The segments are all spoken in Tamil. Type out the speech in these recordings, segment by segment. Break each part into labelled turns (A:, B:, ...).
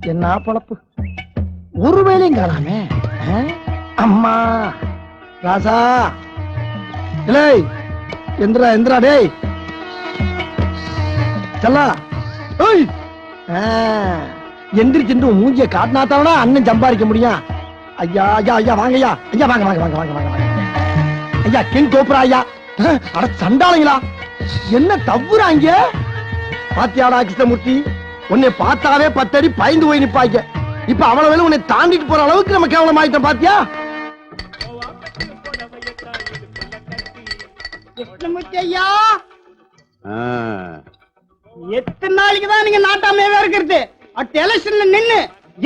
A: என்ன பொழப்பு, ஒரு வேலையும் காணாமே. அம்மா ராசா, டேய் எந்திரா எந்திரா, டேய் செல்லா, ஏய் எந்திரிச்சு மூஞ்சிய காட்டினாத்தாவனா அண்ணன் சம்பாதிக்க முடியும். ஐயா ஐயா ஐயா வாங்க ஐயா, ஐயா வாங்க வாங்க வாங்க வாங்க வாங்க ஐயா, கிங் கோப்ரா ஐயா. அட சண்டாளங்களா, என்ன தவ்வுறாங்க பாத்தியாடா கிருஷ்ணமூர்த்தி, உன்னை பார்த்தாவே 10 அடி பயந்து போய் நிப்பாங்க. இப்ப அவ்வளவு வேலை உன்னை தாண்டிட்டு போற அளவுக்கு நம்ம கேவலம் ஆயிட்டோம் பாத்தியா.
B: கிருஷ்ணமூர்த்தி ஐயா, எத்தனை நாளைக்கு தான் நீங்க நாட்டாமையாவே இருக்கிறது? அடுத்த எலெக்ஷன்ல நின்னு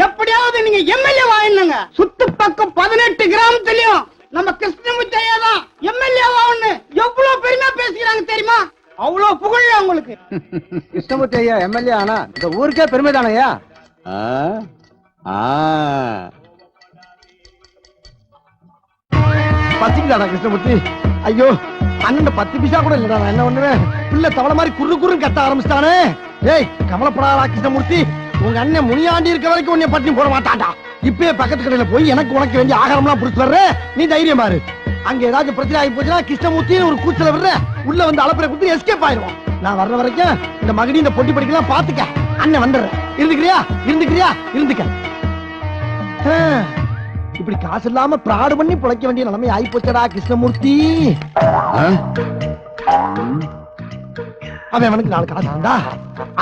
B: எப்படியாவது நீங்க எம்எல்ஏ வாங்கினுங்க. சுத்து பக்கம் 18 கிராமத்திலயும் நம்ம கிருஷ்ணமூர்த்தி ஐயா தான் எம்எல்ஏ வாங்கன்னு எவ்வளவு பெருமையா பேசிக்கிறாங்க தெரியுமா? அவ்வளவு புகழ் உங்களுக்கு.
A: கிருஷ்ணமூர்த்தி ஐயா எம்எல்ஏ ஆனா இந்த ஊருக்கே பெருமை தானையா. பசிக்குதாடா கிருஷ்ணமூர்த்தி? ஐயோ அண்ணன் 10 பைசா கூட இல்லடா, நான் என்ன பண்ணுவேன்? பிள்ளை தவளை மாதிரி குறு குறுன்னு கத்த ஆரம்பிச்சிட்டானே. ஏய் கவலைப்படாதா கிருஷ்ணமூர்த்தி, உங்க அண்ணன் முனியாண்டி இருக்க வரைக்கும் உன்னை பட்டினி போட மாட்டான்டா. இப்பயே பக்கத்து கடையில போய் எனக்கு உனக்கு வேண்டிய ஆகாரம்லாம் புடிச்சு வர்ற, நீ தைரியம் பாரு. அங்க ஏதாச்சும் பிரச்சனை ஆகி போச்சுன்னா கிருஷ்ணமூர்த்தி ஒரு கூச்சல விடுற, உள்ள வந்து அலப்பறை கொடுத்து எஸ்கேப் ஆயிடுவோம். நான் வர்ற வரைக்கும் இந்த மகடி இந்த பொட்டி படிக்கலாம் பாத்துக்க. அண்ணன் வந்துடுறேன், இருந்துக்கிறியா இருந்துக்கிறியா இருந்துக்க. இப்படி காசு இல்லாம பிராடு பண்ணி பிழைக்க வேண்டிய நிலைமை ஆகி போச்சடா கிருஷ்ணமூர்த்தி. அவன் அவனுக்கு 4 காசு இருந்தா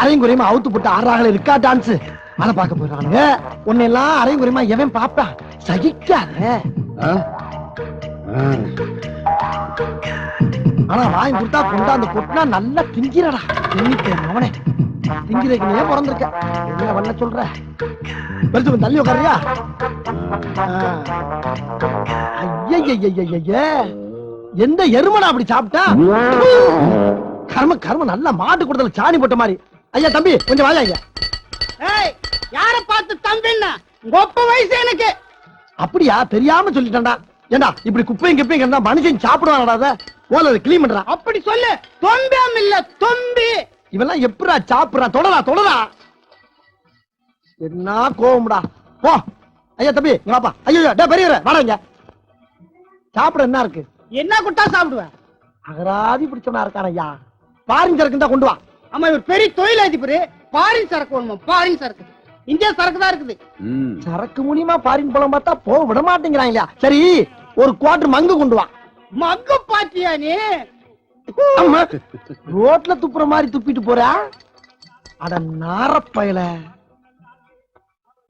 A: அரையும் குறையுமா அவுத்து போட்டு ஆறாக இருக்கா டான்ஸ் அதை பார்க்க போயிடுறானுங்க. உன்னை எல்லாம் அரையும் குறையுமா எவன் பாப்பான், சகிக்காத. ஆனா வாங்கி கொடுத்தா கொண்டாந்து கொட்டினா நல்லா திங்கிறடா. அவனே திங்கிறதுக்கு நீ பிறந்திருக்க, என்ன பண்ண சொல்ற? பெருசு தள்ளி உட்காரியா? எந்த எருமனா அப்படி சாப்பிட்டா? கர்ம கர்ம நல்லா மாட்டு கொடுத்தல சாணி போட்ட மாதிரி. ஐயா தம்பி கொஞ்சம் வாயா ஐயா.
B: யார பார்த்து தம்பின்னா கொப்ப வயசு எனக்கு.
A: அப்படியா, தெரியாம சொல்லிட்டேன்டா. ஏண்டா இப்படி குப்பையும் கிப்பையும் இருந்தா மனுஷன் சாப்பிடுவாங்கடா, ஓல கிளீன் பண்றா.
B: அப்படி சொல்லு, தொம்பியாம் இல்ல தொம்பி.
A: இவெல்லாம் எப்படா சாப்பிடுறான்? தொடரா தொடரா, என்ன கோவம்டா. போ ஐயா தம்பி வாப்பா. ஐயோ டே பெரியவரே வாடங்க. சாப்பிட என்ன இருக்கு?
B: என்ன குட்டா சாப்பிடுவேன்?
A: அகராதி பிடிச்சவனா இருக்கான ஐயா. பாரின் சரக்கு தான் கொண்டு வா.
B: ஆமா இவர் பெரிய தொழிலதிபர். பாரின் சரக்கு வேணுமா? பாரின் சரக்கு இந்தியா சரக்கு தான் இருக்குது.
A: சரக்கு மூலியமா பாரின் பழம் பார்த்தா போக விட மாட்டேங்கிறாங்க. சரி ஒரு குவார்டர் மங்கு கொண்டு வா.
B: மங்கு பாத்தியா நீ?
A: ரோட்ல துப்புற மாதிரி துப்பிட்டு போற. அட நாரப்பயல.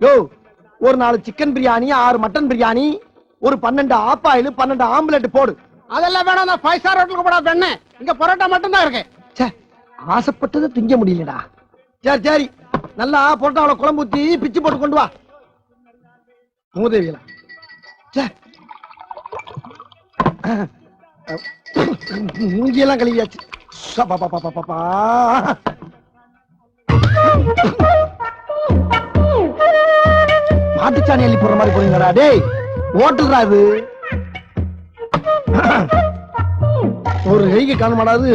A: யோ ஒரு 4 சிக்கன் பிரியாணி, 6 மட்டன் பிரியாணி, ஒரு 12 ஆப்பாயில், 12 ஆம்லெட் போடு.
B: அதெல்லாம் வேணாம், 5 ஸ்டார் ஹோட்டலுக்கு போடா பெண்ணே. இங்க பரோட்டா மட்டும் தான் இருக்கு.
A: ஆசைப்பட்டது திங்க முடியலடா. சரி சரி நல்லா பரோட்டாவில குழம்பு ஊத்தி பிச்சு போட்டு கொண்டு வா. மூதேவியல மூஞ்சியெல்லாம் கழுவியாச்சு. மாட்டுச்சாணி அள்ளி போற மாதிரி போறீங்களா? டேய் ஹோட்டல்ரா இது. ஒரு கைக்கு காண மாட்டாது.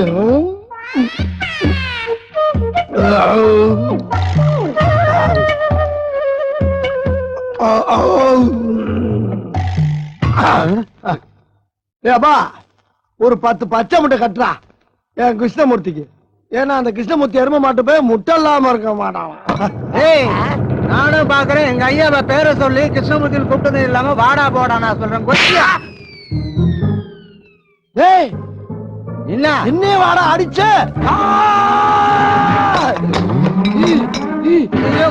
A: ஏப்பா ஒரு 10 பச்சை முட்டை கட்டுறா என் கிருஷ்ணமூர்த்திக்கு. ஏன்னா அந்த கிருஷ்ணமூர்த்தி எரும மாட்டு போய் முட்டை இல்லாம இருக்க மாட்டான்.
C: நானும் பாக்குறேன், எங்க ஐயாவை பேரை சொல்லி கிருஷ்ணமூர்த்தி கூப்பிட்டது இல்லாம வாடா போடா நான் சொல்றேன்.
A: ஏய் என்ன என்ன வாடா அடிச்ச?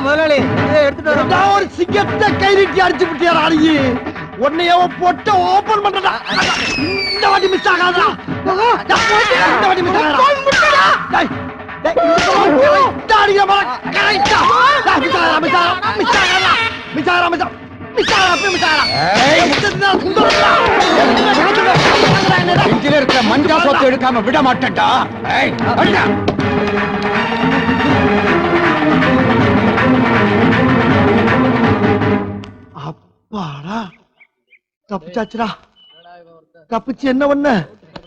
C: முதலாளி எடுத்துட்டு
A: ஒரு சிங்கத்தை கை நீட்டி அடிச்சு விட்டியாரா? அடிக்கி உன்னைய போட்டு ஓபன் பண்றா. இந்த வாட்டி மிஸ் ஆகாதா? இந்த வாட்டி மிஸ் ஆகாதா? டேய் டேய் இந்த அடிங்க பாரு. கரெக்ட்டா மிஸ் ஆகாதா? மிஸ் ஆகாதா? மிஸ் ஆகாதா? மிஸ் ஆகாதா? மிஸ் ஆகாதா? மிஸ் ஆகாதா? ஏய் முட்டை குந்தறடா.
C: இன்ஜினியர் இருக்க மஞ்சா சொத்து எடுக்காம விட மாட்டேன்டா. ஏய் அடிடா.
A: அப்பாடா தப்பிச்சாச்சுடா. தப்பிச்சு என்ன பண்ண?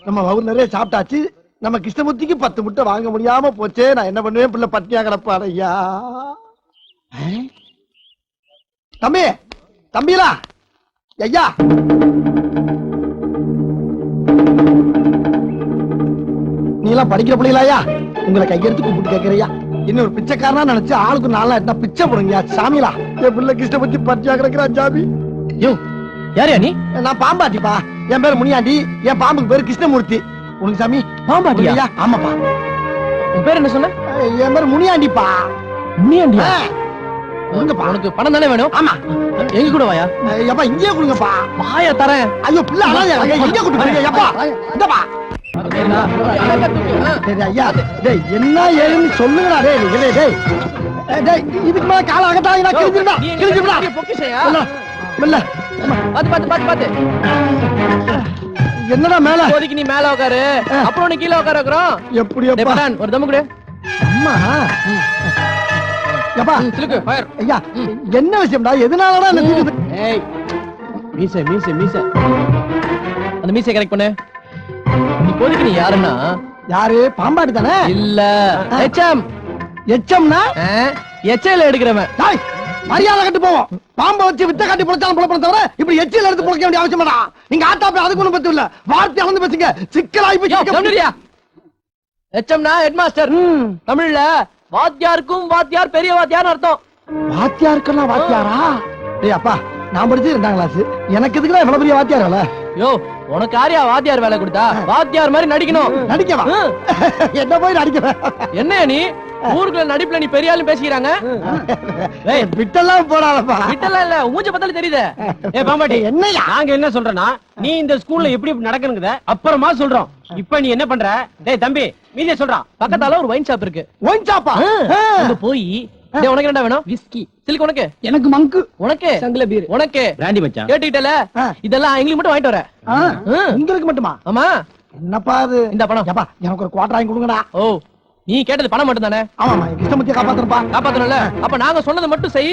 A: நம்ம வவுர் நிறைய சாப்பிட்டாச்சு. நம்ம கிருஷ்ணமூர்த்திக்கு 10 முட்டை வாங்க முடியாம போச்சே. நான் என்ன பண்ணுவேன்? பிள்ளை பட்டினியா கிடப்பாட. ஐயா தம்பி தம்பிலா ஐயா நீ எல்லாம் படிக்கிற பிள்ளைங்களா? உங்களை கையெடுத்து கூப்பிட்டு கேட்கறியா? என்ன ஒரு பிச்சைக்காரனா நினைச்சு ஆளுக்கு 4 எட்டா பிச்சை போடுங்க சாமிலா. என் பிள்ளை கிருஷ்ண பத்தி பச்சையா கிடக்குறான் சாமி.
D: யோ யாரையா நீ?
A: நான் பாம்பாட்டிப்பா. என் பேரு முனியாண்டி. என் பாம்புக்கு பேரு கிருஷ்ணமூர்த்தி. உனக்கு சாமி
D: பாம்பாட்டியா?
A: ஆமாப்பா.
D: உன் பேர் என்ன சொன்ன?
A: என் பேரு முனியாண்டிப்பா.
D: முனியாண்டியா?
A: உனக்குப்பா.
D: உனக்கு பணம் தானே வேணும்?
A: ஆமா.
D: எங்க கூட வாயா.
A: எப்பா இங்கே கொடுங்கப்பா.
D: வாயா தரேன்.
A: ஐயோ பிள்ளை அழாதே. இங்கே கூட்டு போறீங்க எப்பா. இந்தப்பா. சரி ஐயா, டேய் என்ன ஏதுன்னு சொல்லுங்கடா. டேய் டேய் டேய் டேய் இதுக்கு மேல கால அகத்தாங்கடா. கிழிஞ்சிடா கிழிஞ்சிடா.
D: பொக்கிஷையா?
A: மெல்ல
D: பாத்து
A: என்னடா மேல?
D: இப்போதைக்கு நீ மேல உட்காரு, அப்புறம் நீ கீழே உட்கார வைக்கிறோம்.
A: எப்படி
D: டேய்
A: அப்பா?
D: பட்டான், ஒரு தம்மு கொடு.
A: அம்மா எப்பா
D: சிலுக்கு ஃபயர்.
A: ஐயா என்ன விஷயம்டா? எதனாலடா என்ன தூக்குது?
D: ஏய் மீசை மீசை மீசை, அந்த மீசை கரெக்ட் பண்ணு. இப்போதைக்கு நீ யாருன்னா?
A: யாரு? பாம்பாடி தானே?
D: இல்ல எச்எம்.
A: எச்சம்னா
D: எச்ஐல எடுக்கிறவன்.
A: டேய் மரியாதை கட்டு போவோம். பாம்பை வச்சு வித்த காட்டி பொழைச்சாலும் பொழைப்பன தவிர இப்படி எச்சில எடுத்து பொழைக்க வேண்டிய அவசியம் இல்லடா. நீங்க ஆத்தாப்பே அதுக்கு ஒண்ணும் பத்து இல்ல. வார்த்தை அளந்து பேசுங்க. சிக்கலாயி போய்
D: எச்எம்னா ஹெட் மாஸ்டர். தமிழ்ல வாத்தியாருக்கும் வாத்தியார் பெரிய வாத்தியார்னு அர்த்தம்.
A: வாத்தியாருக்கெல்லாம் வாத்தியாரா? டேய் அப்பா நான் படிச்சு 2ஆம் கிளாஸ். எனக்கு எதுக்குடா இவ்வளவு பெரிய வாத்தியார் வேலை?
D: யோ உனக்கு யாரையா வாத்தியார் வேலை கொடுத்தா? வாத்தியார் மாதிரி நடிக்கணும்.
A: நடிக்கவா? என்ன போய் நடிக்கவா?
D: என்னையா நீ ஊருக்குள்ள நடிப்புல நீ பெரிய ஆளு பேசிக்கிறாங்க.
A: ஏய் விட்டெல்லாம் போடாதப்பா.
D: விட்டெல்லாம் இல்ல, மூஞ்ச பார்த்தாலே தெரியுதே.
C: ஏ பாம்பாட்டி,
A: என்னையா
C: நாங்க என்ன சொல்றேன்னா, நீ இந்த ஸ்கூல்ல எப்படி நடக்கணுங்கத அப்புறமா சொல்றோம். இப்ப நீ என்ன பண்ற? டேய் தம்பி மீதிய சொல்றான்.
D: பக்கத்தால ஒரு வைன் ஷாப் இருக்கு.
A: ஒயின் சாப்பா?
D: அங்க போய் டேய் உனக்கு என்னடா வேணும்? விஸ்கி. சில்க் உனக்கு?
B: எனக்கு மங்கு.
D: உனக்கு?
B: சங்கல பீர்.
D: உனக்கு?
C: பிராண்டி மச்சான்.
D: கேட்டுக்கிட்டல இதெல்லாம் எங்களுக்கு மட்டும் வாங்கிட்டு வர.
A: உங்களுக்கு மட்டுமா?
D: ஆமா.
A: என்னப்பா அது?
D: இந்த பணம்.
A: எப்பா எனக்கு ஒரு குவார்டர் வாங்கி கொடுங்கடா.
D: ஓ நீ கேட்டது பணம் மட்டும் தானே?
A: ஆமாமா கிருஷ்ணமூர்த்தியை காப்பாத்தணும்ப்பா.
D: காப்பாத்தணும்ல? அப்ப நாங்க சொன்னதை மட்டும் செய்.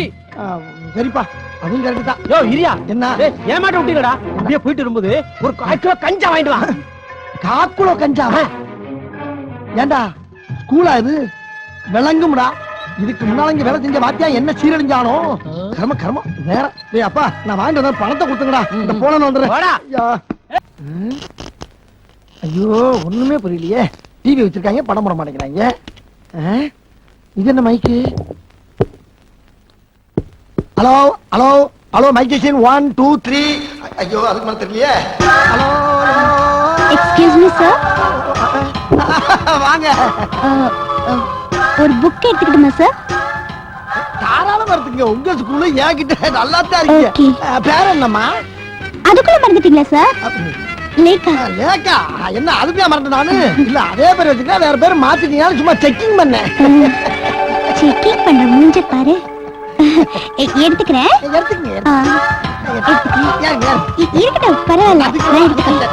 A: சரிப்பா அதுவும் கரெக்ட் தான்.
C: யோ இரியா,
A: என்ன?
C: டேய் ஏமாட்ட விட்டீங்கடா. அப்படியே போயிட்டு இருக்கும்போது ஒரு 1/4 கிலோ கஞ்சா வாங்கிட்டு வா.
A: காக்குளோ கஞ்சாவா? ஏண்டா ஸ்கூலா இது? விளங்கும்டா. இதுக்கு முன்னால இங்க வேலை செஞ்ச வாத்தியா என்ன சீரழிஞ்சானோ? கர்ம கர்மம் வேற. டேய் அப்பா நான் வாங்கிட்டு வந்த பணத்தை கொடுத்துங்கடா. இந்த போன வந்துடுறேன்.
C: வாடா.
A: ஐயோ ஒண்ணுமே புரியலையே. டிவி வச்சிருக்காங்க படம் போட மாட்டேங்கிறாங்க. இது என்ன mic? Hello hello hello mic station 1 2 3. ஐயோ அதுக்கு மேல தெரியலையே. ஹலோ
E: எக்ஸ்கியூஸ் மீ சார்,
A: வாங்க.
E: ஒரு புக் எடுத்துக்கிட்டுமா சார்?
A: தாராளமா இருக்குங்க. உங்க ஸ்கூல்ல ஏகிட்ட நல்லா தான் இருக்கீங்க.
E: Okay.
A: பேர் என்னம்மா?
E: அதுக்குள்ள மறந்துட்டீங்களா சார்? லேக்கா.
A: லேக்கா? என்ன அதுக்கே மறந்து நானு? இல்ல அதே பேர் வச்சுக்க வேற பேர் மாத்திட்டீங்கன்னு சும்மா செக்கிங் பண்ணேன்.
E: செக்கிங் பண்ற மூஞ்ச பாரு. எடுத்துக்கிறேன்.
A: எடுத்துக்கங்க.
E: எடுத்துக்கிறேன்.
A: ஏங்க
E: இருக்கட்டும் பரவாயில்ல, நான் எடுத்துக்கிறேன்.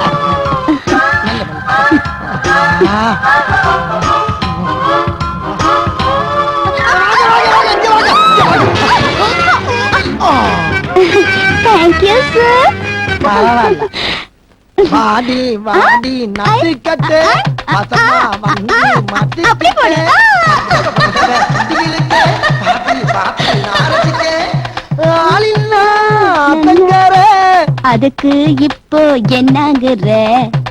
E: Thank you sir.
A: வாடி வாடி நசிக்கட்டு வசமா வந்து
E: அப்படி போடு. அதுக்கு இப்போ என்னங்குற?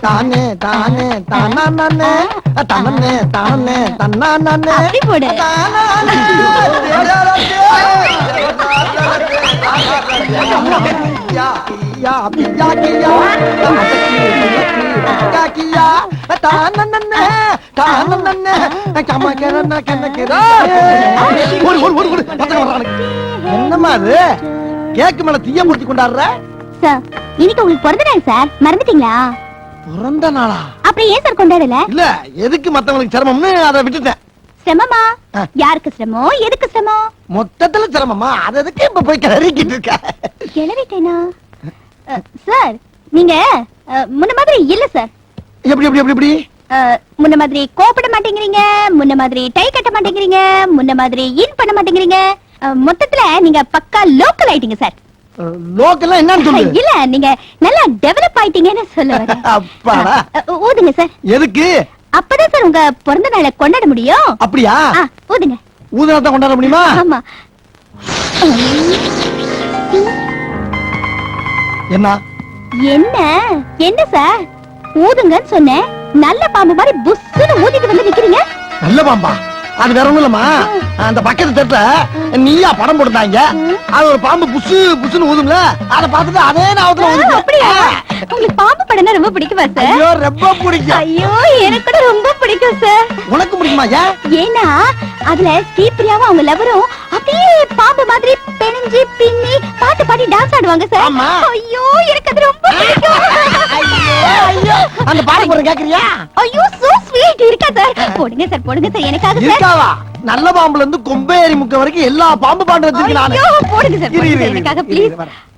A: தானே தானே தானா நானே தானே தானே தன்னா நானே.
E: அப்படி போடு.
A: என்னம்மா அது? கேக்கு மேல தீய மூர்த்தி கொண்டாடுற?
E: சார் இன்னைக்கு உங்களுக்கு பிறந்த நாள் சார், மறந்துட்டீங்களா?
A: பிறந்த நாளா?
E: அப்புறம் ஏன் சார் கொண்டாடல?
A: இல்ல எதுக்கு மத்தவங்களுக்கு சிரமம்னு அதை விட்டுட்டேன்.
E: சிரமமா? யாருக்கு சிரமம், எதுக்கு சிரமம்?
A: மொத்தத்துல சிரமமா? அது எதுக்கு இப்ப போய் கிளறிக்கிட்டு இருக்க?
E: கிளறிட்டேனா? சார் நீங்க முன்ன மாதிரி இல்ல சார்.
A: எப்படி எப்படி எப்படி எப்படி?
E: முன்ன மாதிரி கோபப்பட மாட்டேங்கிறீங்க, முன்ன மாதிரி டை கட்ட மாட்டேங்கிறீங்க, முன்ன மாதிரி இன் பண்ண மாட்டேங்கிறீங்க. மொத்தத்துல நீங்க பக்கா லோக்கல் ஆயிட்டீங்க சார்.
A: லோக்கல்ல என்னன்னு சொல்லு.
E: இல்ல நீங்க நல்லா டெவலப் ஆயிட்டீங்கன்னு சொல்ல வரேன்.
A: அப்பாடா.
E: ஊதுங்க சார்.
A: எதுக்கு?
E: அப்பதான் சார் உங்க பிறந்த நாளை கொண்டாட முடியும்.
A: அப்படியா?
E: ஊதுங்க.
A: ஊதுனா தான் கொண்டாட முடியுமா?
E: ஆமா.
A: என்ன
E: என்ன என்ன சார் ஊதுங்கன்னு சொன்னேன், நல்ல பாம்பு மாதிரி புஸ்ஸுன்னு ஊதிட்டு வந்து நிக்கிறீங்க.
A: நல்ல பாம்பா? அது வேற ஒண்ணும் இல்லம்மா, அந்த பக்கத்து தெருல நீயா படம் போட்டுட்டாங்க, அது ஒரு பாம்பு புசு புசுன்னு ஊதும்ல, அதை பார்த்துட்டு அதே நாவத்துல ஊதுங்க.
E: அப்படியா? உங்களுக்கு பாம்பு படம்னா ரொம்ப பிடிக்குமா சார்?
A: ஐயோ ரொம்ப பிடிக்கும்.
E: ஐயோ எனக்கு கூட ரொம்ப பிடிக்கும் சார்.
A: உனக்கு பிடிக்குமா?
E: ஏன்னா அதுல ஸ்ரீபிரியாவும் அவங்க லவரும் அப்படியே பாம்பு மாதிரி பெணிஞ்சு பின்னி பாட்டு பாடி டான்ஸ் ஆடுவாங்க சார்.
A: ஆமா.
E: ஐயோ எனக்கு அது ரொம்ப பிடிக்கும்.
A: ஐயோ அந்த பாட்டு போட கேக்குறியா?
E: ஐயோ சோ ஸ்வீட். இருக்கா சார்? போடுங்க சார் எனக்காக சார்.
A: இருக்காவா? நல்ல பாம்புல இருந்து கொம்பேரி முக்க வரைக்கும் எல்லா பாம்பு பாட்டு வச்சிருக்கேன் நானு.
E: ஐயோ போடுங்க சார்
A: இரு, இரு, இரு,
E: எனக்காக
A: இரு,
E: ப்ளீஸ்.
A: இரு, வரேன்.